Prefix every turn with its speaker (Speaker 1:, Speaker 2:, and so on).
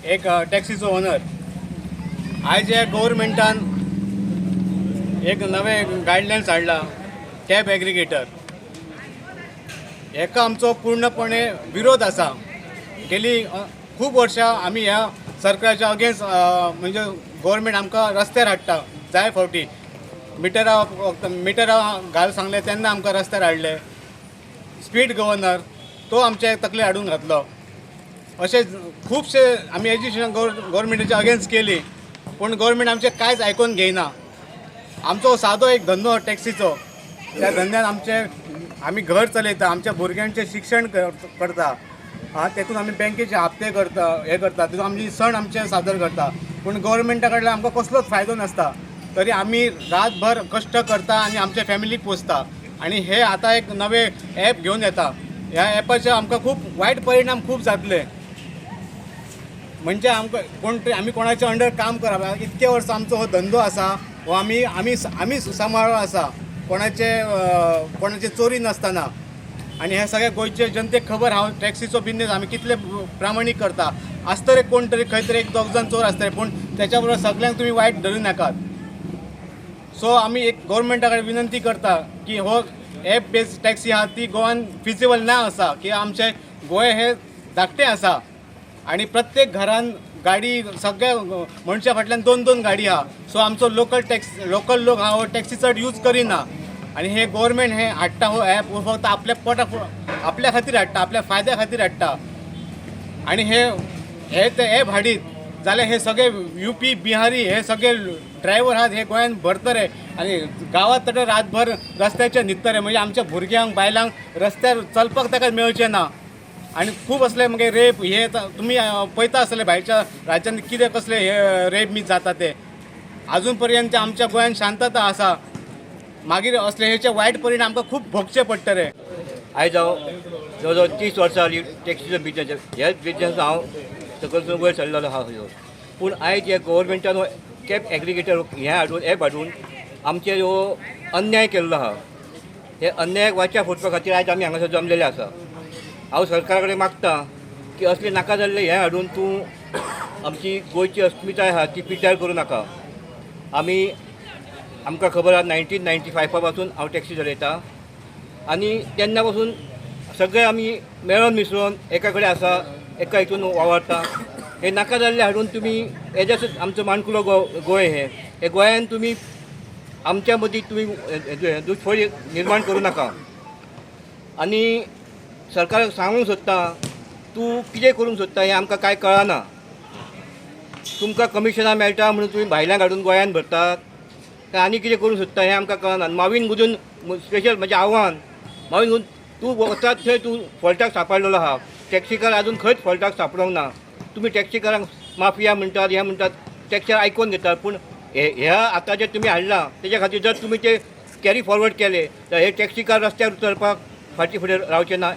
Speaker 1: एक टॅक्सीचो ओनर. आयज हे गव्हर्मेंटान एक नवे गायडलायन्स हाडला कॅब एग्रिगेटर. हेका आमचो पूर्णपणे विरोध आसा. गेली खूप वर्सां आमी ह्या सरकाराच्या अगेन्स्ट म्हणजे गव्हर्मेंट आमकां रस्त्यार हाडटा. जाय फावटी मिटरां घाल सांगले तेन्ना आमकां रस्त्यार हाडले. स्पीड गव्हर्नर तो आमचे तकले हाडून घातलो. अशे खुबशे आमी एज्युकेशन गव्हर्मेंटाच्या अगेन्स्ट केली, पूण गव्हर्मेंट आमचे कांयच आयकून घेयना. आमचो सादो एक धंदो टॅक्सीचो, त्या धंद्यान आमी घर चलयता, आमच्या भुरग्यांचें शिक्षण करता. तेतून आमी बँकेचे हप्ते करता, तितून आमची सण आमचे सादर करता. पूण गव्हर्मेंटा कडल्यान आमकां कसलोच फायदो नासता. तरी आमी रातभर कश्ट करता आनी आमच्या फॅमिलीक पोसता. आनी हे आतां एक नवे ॲप घेवन येता. ह्या ॲपाचे आमकां खूब वायट परिणाम खूब जातले. म्हणजे आमी कोणाच्या अंडर काम करप. इतके वर्सां आमचो हो धंदो आसा, हो आमी सांबाळ्ळो आसा कोणाचे चोरी नासतना. आनी हे सगळे गोंयचे जनतेक खबर हांव टॅक्सीचो बिझनेस आमी कितले प्रामाणीक करता. आसतले कोण तरी खंय तरी एक दोग जाण चोर आसतले, पूण त्याच्या बरोबर सगळ्यांक तुमी वायट धरूं नाकात. सो आमी एक गव्हर्मेंटा कडेन विनंती करता की हो ॲप बेस्ड टॅक्सी आहा ती गोवान फिजिबल ना आसा. की आमचे गोंय हे धाकटें आसा आनी प्रत्येक घरान गाडी सगळ्या मनशा फाटल्यान 2-2 गाडी आहा. सो आमचो लोकल लोक हो टॅक्सी चड यूज करिना. आनी हे गव्हर्मेंट हे हाडटा हो ॲप फक्त आपल्या खातीर हाडटा, आपल्या फायद्या खातीर हाडटा. आनी हे ते ॲप हाडीत जाल्यार हे सगळे UP बिहारी हे सगळे ड्रायव्हर आहात हे गोंयान भरतले आनी गांवांत तडे रातभर रस्त्याचेर न्हिदतले. म्हणजे आमच्या भुरग्यांक बायलांक रस्त्यार चलपाक ताका मेळचें ना. आनी खूब असले मागीर रेप हे तुमी पळयता आसतले भायच्या राज्यांनी कितें कसले हे रेप बी जाता ते. आजून पर्यंत आमच्या गोंयान शांतता आसा. मागीर असले हेचे वायट परिणाम आमकां खूब भोगचे पडटले.
Speaker 2: आयज हांव जवळ जवळ 30 वर्सां जालीं टॅक्सीचो बिझनेस. ह्या बिझनेस हांव सकयल वयर चल्लेलो आहा खंय. पूण आयज हे गव्हर्मेंटान कॅब एग्रिगेटर हें हाडून ॲप हाडून आमचे हो अन्याय केल्लो आहा. हे अन्यायाक वाच्या फोडपा खातीर आयज आमी हांगासर जमलेले आसा. हांव सरकारा कडेन मागतां की असले नाका जाल्ले हें हाडून तूं आमची गोंयची अस्मिताय आहा ती पिड्ड्यार करूं नाका. आमकां खबर आहा 1995 पासून हांव टॅक्सी चलयतां आनी तेन्ना पासून सगळे आमी मेळोन मिसळून एका कडेन आसा, एका हितून वावरता. हे नाका जाल्ले हाडून तुमी हेजेच आमचो माणकुलो गोंय हे गोंयान तुमी आमच्या मदीं तुमी दुश्फळी निर्माण करूं नाका. आनी सरकाराक सांगूंक सोदता तूं कितें करूंक सोदता हें आमकां कांय कळना. तुमकां कमिशनां मेळटा म्हणून तुमी भायल्यांक हाडून गोंयान भरतात काय आनी कितें करूंक सोदता हें आमकां कळना. मावीन गुजून स्पेशल म्हणजे आव्हान मावीन गुजून तूं वतात थंय तूं फॉल्टाक सांपडलेलो आहा. टॅक्सीकार आजून खंयच फॉल्टाक सांपडोंक ना. तुमी टॅक्सीकारांक माफिया म्हणटात हें म्हणटात, टॅक्सीकार आयकून घेतात. पूण ह्या आतां जे तुमी हाडला तेज्या खातीर जर तुमी ते कॅरी फॉरवर्ड केले तर हे टॅक्सीकार रस्त्यार उतरपाक फाटीं फुडें रावचे ना.